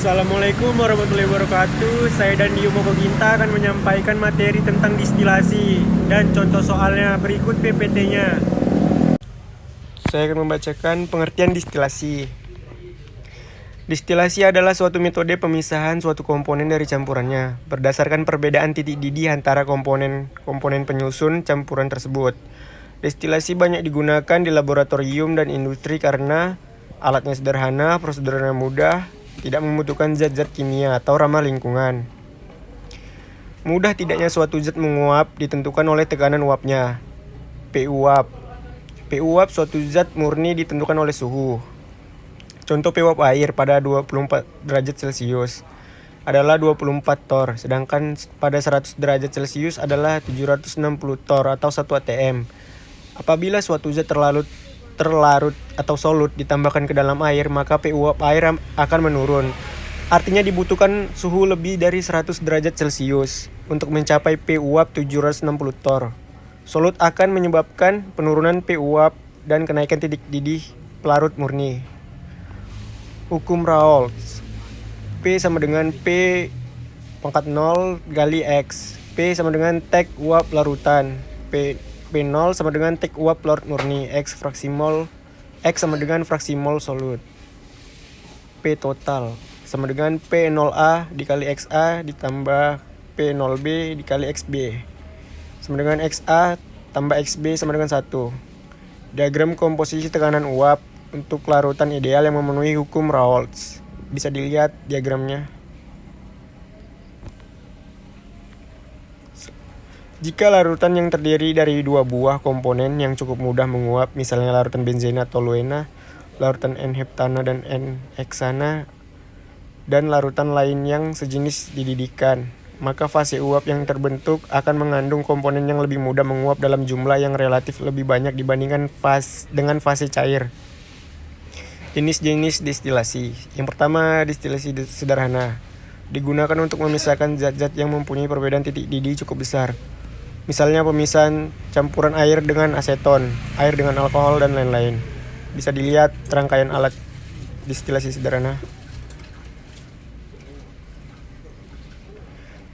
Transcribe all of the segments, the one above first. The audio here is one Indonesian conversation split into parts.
Assalamualaikum warahmatullahi wabarakatuh. Saya dan Yumo Koginta akan menyampaikan materi tentang distilasi dan contoh soalnya berikut PPT-nya. Saya akan membacakan pengertian distilasi. Distilasi adalah suatu metode pemisahan suatu komponen dari campurannya berdasarkan perbedaan titik didih antara komponen penyusun campuran tersebut. Destilasi banyak digunakan di laboratorium dan industri karena alatnya sederhana, prosedurnya mudah, tidak membutuhkan zat-zat kimia atau ramah lingkungan. Mudah tidaknya suatu zat menguap ditentukan oleh tekanan uapnya. P-uap. P-uap suatu zat murni ditentukan oleh suhu. Contoh P-uap air pada 24 derajat Celcius adalah 24 torr, sedangkan pada 100 derajat Celcius adalah 760 torr atau 1 atm. Apabila suatu zat terlarut atau solut ditambahkan ke dalam air, maka P-uap air akan menurun. Artinya dibutuhkan suhu lebih dari 100 derajat Celcius untuk mencapai P-uap 760 torr. Solut akan menyebabkan penurunan P-uap dan kenaikan titik didih pelarut murni. Hukum Raoult. P sama dengan P pangkat 0 kali X. P sama dengan tek uap larutan. P0 sama dengan tek uap larut murni. X sama dengan fraksi mol solut. P total sama dengan P0A dikali XA ditambah P0B dikali XB sama dengan XA tambah XB sama dengan 1. Diagram komposisi tekanan uap untuk larutan ideal yang memenuhi hukum Raoult. Bisa dilihat diagramnya. Jika larutan yang terdiri dari dua buah komponen yang cukup mudah menguap, misalnya larutan benzena atau toluena, larutan N-heptana dan N-heksana, dan larutan lain yang sejenis dididihkan, maka fase uap yang terbentuk akan mengandung komponen yang lebih mudah menguap dalam jumlah yang relatif lebih banyak dibandingkan dengan fase cair. Jenis-jenis destilasi. Yang pertama, destilasi sederhana. Digunakan untuk memisahkan zat-zat yang mempunyai perbedaan titik didih cukup besar. Misalnya pemisahan campuran air dengan aseton, air dengan alkohol, dan lain-lain. Bisa dilihat rangkaian alat destilasi sederhana.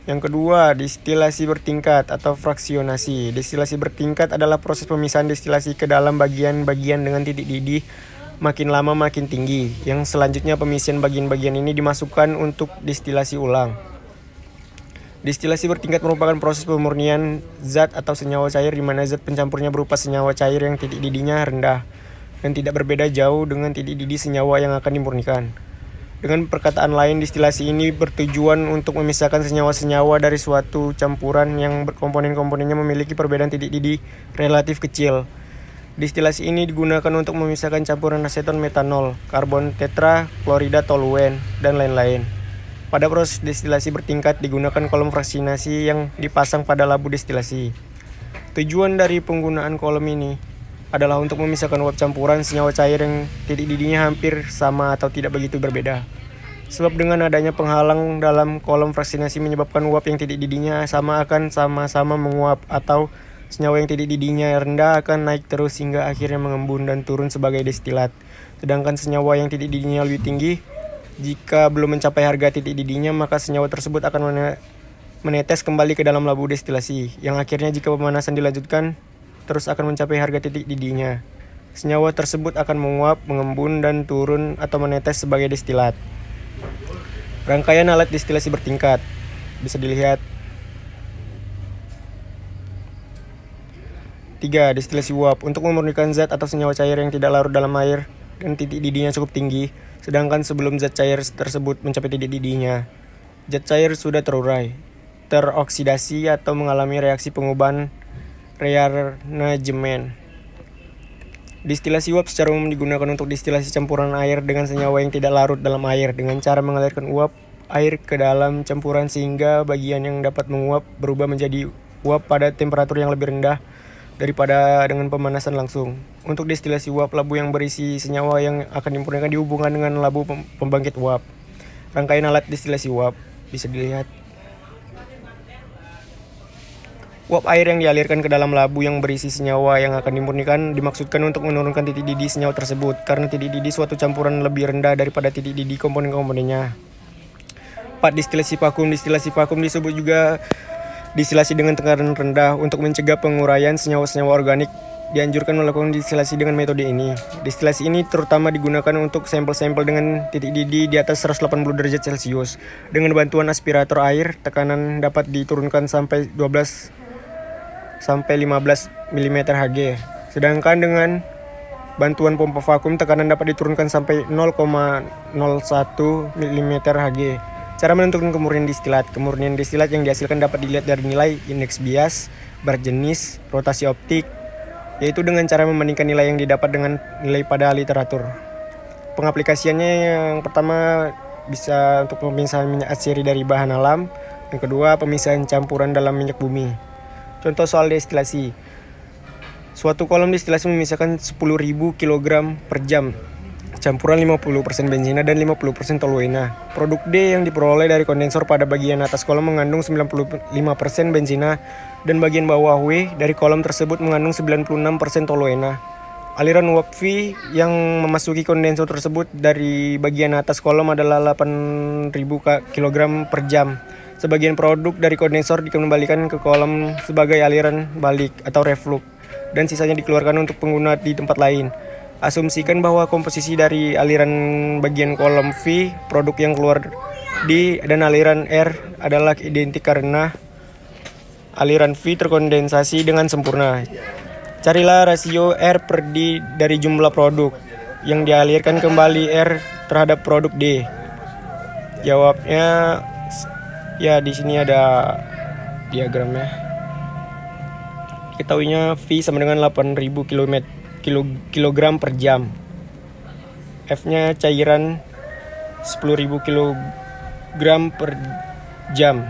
Yang kedua, destilasi bertingkat atau fraksionasi. Destilasi bertingkat adalah proses pemisahan destilasi ke dalam bagian-bagian dengan titik didih makin lama makin tinggi. Yang selanjutnya pemisihan bagian-bagian ini dimasukkan untuk destilasi ulang. Destilasi bertingkat merupakan proses pemurnian zat atau senyawa cair di mana zat pencampurnya berupa senyawa cair yang titik didihnya rendah dan tidak berbeda jauh dengan titik didih senyawa yang akan dimurnikan. Dengan perkataan lain, destilasi ini bertujuan untuk memisahkan senyawa-senyawa dari suatu campuran yang komponen-komponennya memiliki perbedaan titik didih relatif kecil. Destilasi ini digunakan untuk memisahkan campuran aseton metanol, karbon tetra, klorida toluen, dan lain-lain. Pada proses destilasi bertingkat digunakan kolom fraksinasi yang dipasang pada labu destilasi. Tujuan dari penggunaan kolom ini adalah untuk memisahkan uap campuran senyawa cair yang titik didihnya hampir sama atau tidak begitu berbeda. Sebab dengan adanya penghalang dalam kolom fraksinasi menyebabkan uap yang titik didihnya sama akan sama-sama menguap atau senyawa yang titik didihnya rendah akan naik terus hingga akhirnya mengembun dan turun sebagai destilat. Sedangkan senyawa yang titik didihnya lebih tinggi, jika belum mencapai harga titik didihnya, maka senyawa tersebut akan menetes kembali ke dalam labu destilasi, yang akhirnya jika pemanasan dilanjutkan, terus akan mencapai harga titik didihnya. Senyawa tersebut akan menguap, mengembun, dan turun atau menetes sebagai destilat. Rangkaian alat destilasi bertingkat bisa dilihat. 3. Destilasi uap. Untuk memurnikan zat atau senyawa cair yang tidak larut dalam air dan titik didihnya cukup tinggi, sedangkan sebelum zat cair tersebut mencapai titik didihnya, zat cair sudah terurai, teroksidasi atau mengalami reaksi pengubahan rearrangement. Destilasi uap secara umum digunakan untuk destilasi campuran air dengan senyawa yang tidak larut dalam air dengan cara mengalirkan uap air ke dalam campuran sehingga bagian yang dapat menguap berubah menjadi uap pada temperatur yang lebih rendah daripada dengan pemanasan langsung. Untuk destilasi uap, labu yang berisi senyawa yang akan dimurnikan dihubungkan dengan labu pembangkit uap. Rangkaian alat destilasi uap bisa dilihat. Uap air yang dialirkan ke dalam labu yang berisi senyawa yang akan dimurnikan dimaksudkan untuk menurunkan titik didih senyawa tersebut, karena titik didih suatu campuran lebih rendah daripada titik didih komponen-komponennya. 4. Distilasi vakum. Distilasi vakum disebut juga distilasi dengan tekanan rendah. Untuk mencegah penguraian senyawa-senyawa organik, dianjurkan melakukan distilasi dengan metode ini. Distilasi ini terutama digunakan untuk sampel-sampel dengan titik didih di atas 180 derajat Celcius. Dengan bantuan aspirator air, tekanan dapat diturunkan sampai 12 sampai 15 mm Hg. Sedangkan dengan bantuan pompa vakum, tekanan dapat diturunkan sampai 0,01 mm Hg. Cara menentukan kemurnian distilat. Kemurnian distilat yang dihasilkan dapat dilihat dari nilai indeks bias, bar jenis, rotasi optik, yaitu dengan cara membandingkan nilai yang didapat dengan nilai pada literatur. Pengaplikasiannya yang pertama bisa untuk pemisahan minyak atsiri dari bahan alam. Yang kedua, pemisahan campuran dalam minyak bumi. Contoh soal destilasi. Suatu kolom destilasi memisahkan 10.000 kg per jam campuran 50% benzina dan 50% toluena. Produk D yang diperoleh dari kondensor pada bagian atas kolom mengandung 95% benzina dan bagian bawah W dari kolom tersebut mengandung 96% toluena. Aliran uap V yang memasuki kondensor tersebut dari bagian atas kolom adalah 8.000 kg per jam. Sebagian produk dari kondensor dikembalikan ke kolom sebagai aliran balik atau reflux dan sisanya dikeluarkan untuk pengguna di tempat lain. Asumsikan bahwa komposisi dari aliran bagian kolom V, produk yang keluar D, dan aliran R adalah identik karena aliran V terkondensasi dengan sempurna. Carilah rasio R per D dari jumlah produk yang dialirkan kembali R terhadap produk D. Jawabnya ya di sini ada diagramnya. Ketahuinya V sama dengan 8.000 kilogram per jam. F-nya cairan 10.000 kilogram per jam.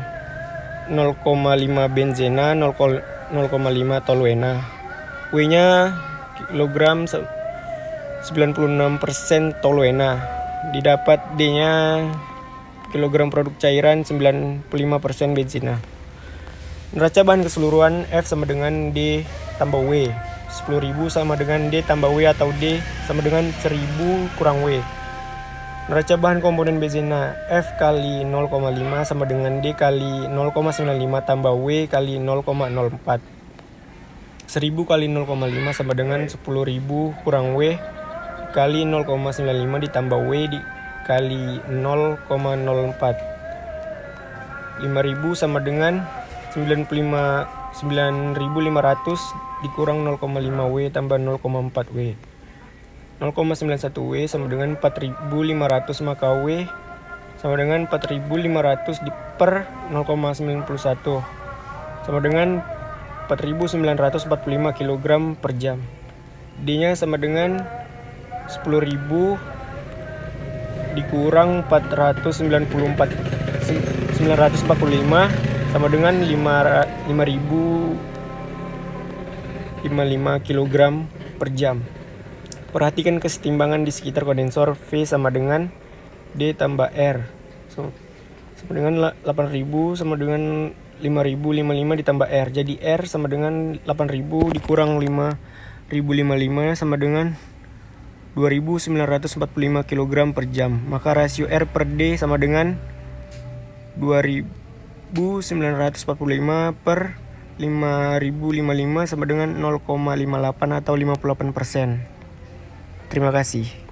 0,5 benzena, 0,5 toluena. W-nya kilogram 96% toluena. Didapat D-nya kilogram produk cairan 95% benzina. Neraca bahan keseluruhan F sama dengan D tambah W. 10.000 sama dengan D tambah W atau D sama dengan 1.000 kurang W. Neraca bahan komponen benzina F kali 0,5 sama dengan D kali 0,95 tambah W kali 0,04. 1.000 kali 0,5 sama dengan 10.000 kurang W kali 0,95 ditambah W kali 0,04. 5.000 sama dengan 9.500 dikurang 0,5 W tambah 0,4 W. 0,91 W sama dengan 4.500, maka W sama dengan 4.500 per 0,91 sama dengan 4.945 kg per jam. D-nya sama dengan 10.000 dikurang 945 sama dengan 5.055 kg per jam. Perhatikan kesetimbangan di sekitar kondensor. V sama dengan D tambah R sama dengan 8.000 sama dengan 5.055 ditambah R. Jadi R sama dengan 8.000 dikurang 5.055 sama dengan 2.945 kg per jam. Maka rasio R per D sama dengan 2.945 per 5.055 sama dengan 0,58 atau 58%. Terima kasih.